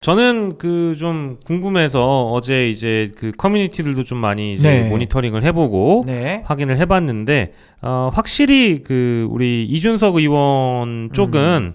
저는 그 좀 궁금해서 어제 이제 그 커뮤니티들도 좀 많이 이제 네. 모니터링을 해보고 네. 확인을 해봤는데 확실히 그 우리 이준석 의원 쪽은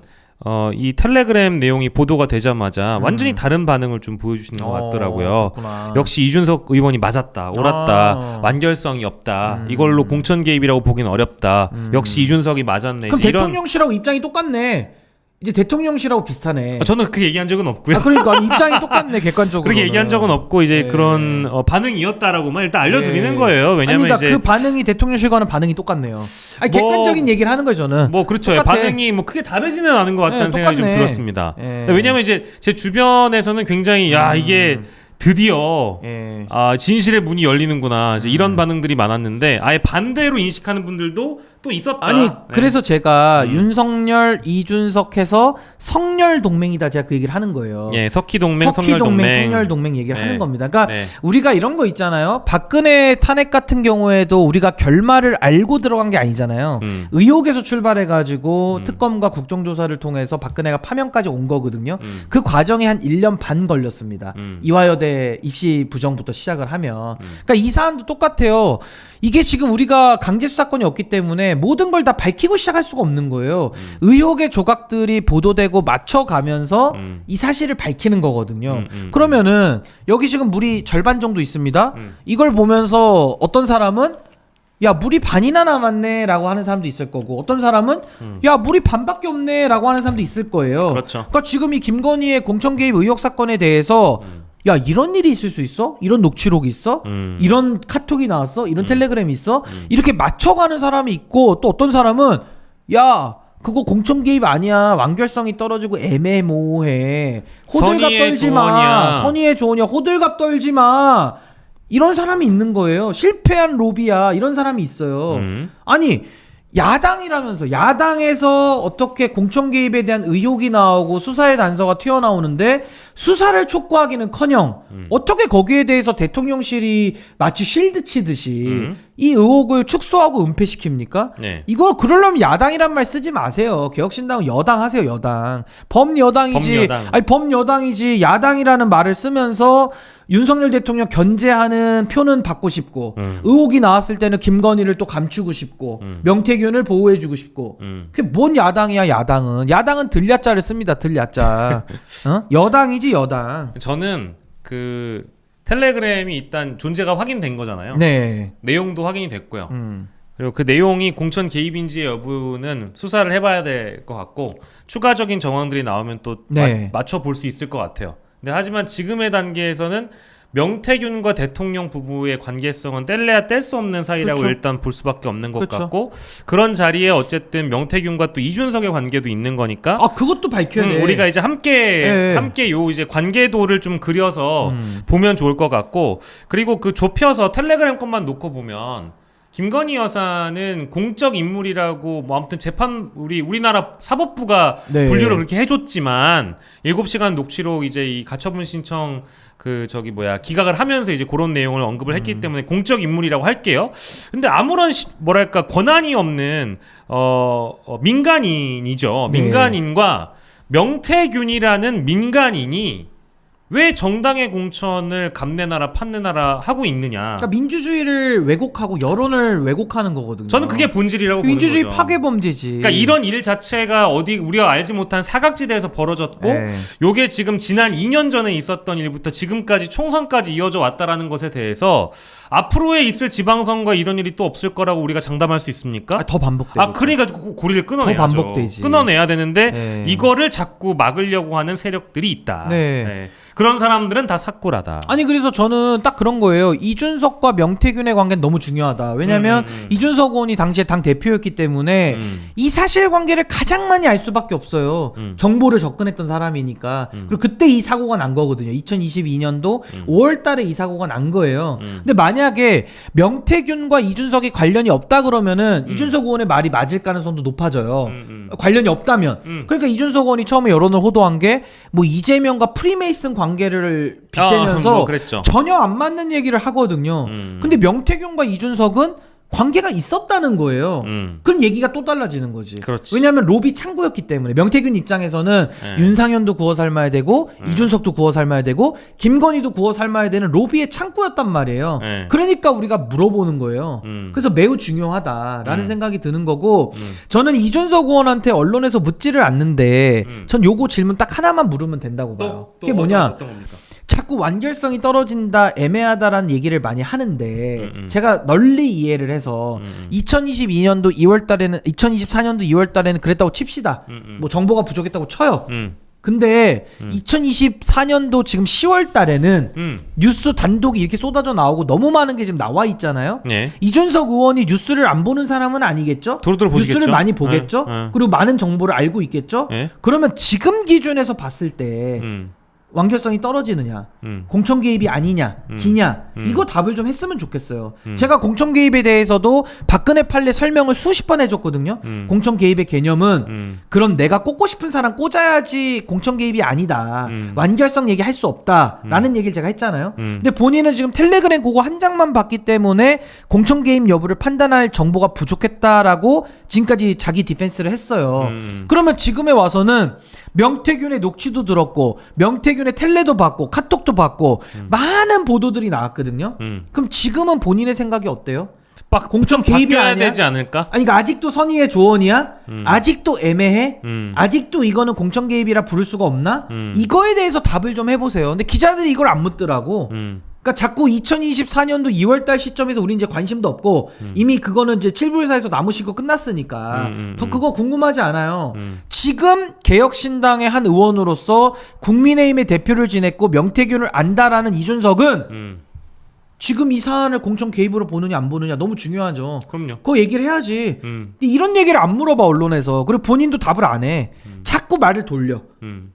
이 텔레그램 내용이 보도가 되자마자 완전히 다른 반응을 좀 보여주시는 것 같더라고요. 그렇구나. 역시 이준석 의원이 맞았다, 옳았다, 완결성이 없다, 이걸로 공천 개입이라고 보기는 어렵다. 역시 이준석이 맞았네. 그럼 이제 대통령실하고 입장이 똑같네. 이제 대통령실하고 비슷하네. 저는 그 얘기한 적은 없고요. 그러니까 입장이 똑같네 객관적으로. 그렇게 얘기한 적은 없고 이제 네. 그런 반응이었다라고만 일단 알려드리는 네. 거예요. 왜냐면 그러니까 이제 그 반응이 대통령실과는 반응이 똑같네요. 아니, 객관적인 얘기를 하는 거예요 저는. 뭐 그렇죠. 똑같아. 반응이 뭐 크게 다르지는 않은 것 같다는 네, 생각이 좀 똑같네. 들었습니다. 네. 왜냐면 이제 제 주변에서는 굉장히 야 이게 드디어 예. 진실의 문이 열리는구나 이제 이런 반응들이 많았는데 아예 반대로 인식하는 분들도 또 있었다. 아니 네. 그래서 제가 윤석열, 이준석 해서 성렬 동맹이다 제가 그 얘기를 하는 거예요. 예, 석희 동맹, 석희 성렬 동맹, 성렬 동맹 얘기를 네. 하는 겁니다. 그러니까 네. 우리가 이런 거 있잖아요. 박근혜 탄핵 같은 경우에도 우리가 결말을 알고 들어간 게 아니잖아요. 의혹에서 출발해가지고 특검과 국정조사를 통해서 박근혜가 파면까지 온 거거든요. 그 과정이 한 1년 반 걸렸습니다. 이화여대 입시 부정부터 시작을 하면. 그러니까 이 사안도 똑같아요. 이게 지금 우리가 강제 수사권이 없기 때문에 모든 걸 다 밝히고 시작할 수가 없는 거예요. 의혹의 조각들이 보도되고 맞춰가면서 이 사실을 밝히는 거거든요. 그러면은 여기 지금 물이 절반 정도 있습니다. 이걸 보면서 어떤 사람은 야 물이 반이나 남았네 라고 하는 사람도 있을 거고 어떤 사람은 야 물이 반밖에 없네 라고 하는 사람도 있을 거예요. 그렇죠. 그러니까 지금 이 김건희의 공천 개입 의혹 사건에 대해서 야 이런 일이 있을 수 있어? 이런 녹취록이 있어? 이런 카톡이 나왔어? 이런 텔레그램이 있어? 이렇게 맞춰가는 사람이 있고 또 어떤 사람은 야 그거 공천 개입 아니야. 완결성이 떨어지고 애매모호해. 호들갑 선의의 떨지 마. 조언이야. 선의의 조언이야. 호들갑 떨지 마. 이런 사람이 있는 거예요. 실패한 로비야. 이런 사람이 있어요. 아니 야당이라면서 야당에서 어떻게 공천 개입에 대한 의혹이 나오고 수사의 단서가 튀어나오는데 수사를 촉구하기는커녕 어떻게 거기에 대해서 대통령실이 마치 쉴드 치듯이 이 의혹을 축소하고 은폐시킵니까? 네. 이거 그러려면 야당이란 말 쓰지 마세요. 개혁신당은 여당 하세요. 여당. 범여당이지. 범여당. 아니 범여당이지. 야당이라는 말을 쓰면서 윤석열 대통령 견제하는 표는 받고 싶고 의혹이 나왔을 때는 김건희를 또 감추고 싶고 명태균을 보호해주고 싶고 그게 뭔 야당이야. 야당은 들야자를 씁니다. 들야자. 여당이지 여당. 저는 그 텔레그램이 일단 존재가 확인된 거잖아요. 네. 내용도 확인이 됐고요. 그리고 그 내용이 공천 개입인지의 여부는 수사를 해봐야 될 것 같고 추가적인 정황들이 나오면 또 네. 맞춰볼 수 있을 것 같아요. 근데 하지만 지금의 단계에서는 명태균과 대통령 부부의 관계성은 뗄래야 뗄 수 없는 사이라고 그렇죠. 일단 볼 수밖에 없는 것 그렇죠. 같고 그런 자리에 어쨌든 명태균과 또 이준석의 관계도 있는 거니까 그것도 밝혀야 돼. 우리가 이제 함께 네. 요 이제 관계도를 좀 그려서 보면 좋을 것 같고 그리고 그 좁혀서 텔레그램 것만 놓고 보면 김건희 여사는 공적 인물이라고 뭐 아무튼 우리나라 사법부가 네. 분류를 그렇게 해줬지만 7시간 녹취록 이제 이 가처분 신청 기각을 하면서 이제 그런 내용을 언급을 했기 때문에 공적 인물이라고 할게요. 근데 아무런 권한이 없는 민간인이죠. 네. 민간인과 명태균이라는 민간인이 왜 정당의 공천을 감내나라 판내나라 하고 있느냐. 그러니까 민주주의를 왜곡하고 여론을 왜곡하는 거거든요. 저는 그게 본질이라고 보는 거죠. 민주주의 파괴 범죄지. 그러니까 이런 일 자체가 어디 우리가 알지 못한 사각지대에서 벌어졌고 네. 요게 지금 지난 2년 전에 있었던 일부터 지금까지 총선까지 이어져 왔다라는 것에 대해서 앞으로에 있을 지방선거에 이런 일이 또 없을 거라고 우리가 장담할 수 있습니까? 더 반복되고. 그러니까 고리를 끊어내야죠. 더 반복되지. 끊어내야 되는데 네. 이거를 자꾸 막으려고 하는 세력들이 있다. 네. 네. 그런 사람들은 다 삭고라다. 아니 그래서 저는 딱 그런 거예요. 이준석과 명태균의 관계는 너무 중요하다. 왜냐하면 이준석 의원이 당시에 당 대표였기 때문에 이 사실관계를 가장 많이 알 수밖에 없어요. 정보를 접근했던 사람이니까. 그리고 그때 이 사고가 난 거거든요. 2022년도 5월달에 이 사고가 난 거예요. 근데 만약에 명태균과 이준석이 관련이 없다 그러면은 이준석 의원의 말이 맞을 가능성도 높아져요. 관련이 없다면. 그러니까 이준석 의원이 처음에 여론을 호도한 게 뭐 이재명과 프리메이슨 관계를 빗대면서 그랬죠. 전혀 안 맞는 얘기를 하거든요. 근데 명태균과 이준석은 관계가 있었다는 거예요. 그럼 얘기가 또 달라지는 거지. 그렇지. 왜냐하면 로비 창구였기 때문에 명태균 입장에서는 윤상현도 구워 삶아야 되고 이준석도 구워 삶아야 되고 김건희도 구워 삶아야 되는 로비의 창구였단 말이에요. 그러니까 우리가 물어보는 거예요. 그래서 매우 중요하다라는 생각이 드는 거고 저는 이준석 의원한테 언론에서 묻지를 않는데 전 요거 질문 딱 하나만 물으면 된다고 봐요. 그게 뭐냐? 어떤 겁니까? 자꾸 완결성이 떨어진다, 애매하다라는 얘기를 많이 하는데 제가 널리 이해를 해서 2022년도 2월 달에는 2024년도 2월 달에는 그랬다고 칩시다. 뭐 정보가 부족했다고 쳐요. 근데 2024년도 지금 10월 달에는 뉴스 단독이 이렇게 쏟아져 나오고 너무 많은 게 지금 나와 있잖아요. 네. 이준석 의원이 뉴스를 안 보는 사람은 아니겠죠? 두루두루 보시겠죠. 뉴스를 많이 보겠죠? 그리고 많은 정보를 알고 있겠죠? 그러면 지금 기준에서 봤을 때 완결성이 떨어지느냐, 공천 개입이 아니냐, 기냐, 이거 답을 좀 했으면 좋겠어요. 제가 공천 개입에 대해서도 박근혜 판례 설명을 수십 번 해줬거든요. 공천 개입의 개념은 그런 내가 꽂고 싶은 사람 꽂아야지 공천 개입이 아니다. 완결성 얘기할 수 없다라는 얘기를 제가 했잖아요. 근데 본인은 지금 텔레그램 그거 한 장만 봤기 때문에 공천 개입 여부를 판단할 정보가 부족했다라고 지금까지 자기 디펜스를 했어요. 그러면 지금에 와서는 명태균의 녹취도 들었고 명태균의 텔레도 받고 카톡도 받고 많은 보도들이 나왔거든요. 그럼 지금은 본인의 생각이 어때요? 공천 개입이 바뀌어야 아니야? 되지 않을까? 아니 그러니까 아직도 선의의 조언이야? 아직도 애매해? 아직도 이거는 공천 개입이라 부를 수가 없나? 이거에 대해서 답을 좀 해보세요. 근데 기자들이 이걸 안 묻더라고. 그러니까 자꾸 2024년도 2월달 시점에서 우리 이제 관심도 없고 이미 그거는 이제 7부일사에서 나무시고 끝났으니까 더 그거 궁금하지 않아요. 지금 개혁신당의 한 의원으로서 국민의힘의 대표를 지냈고 명태균을 안다라는 이준석은 지금 이 사안을 공천 개입으로 보느냐 안 보느냐 너무 중요하죠. 그럼요. 그거 얘기를 해야지. 근데 이런 얘기를 안 물어봐 언론에서. 그리고 본인도 답을 안 해. 자꾸 말을 돌려.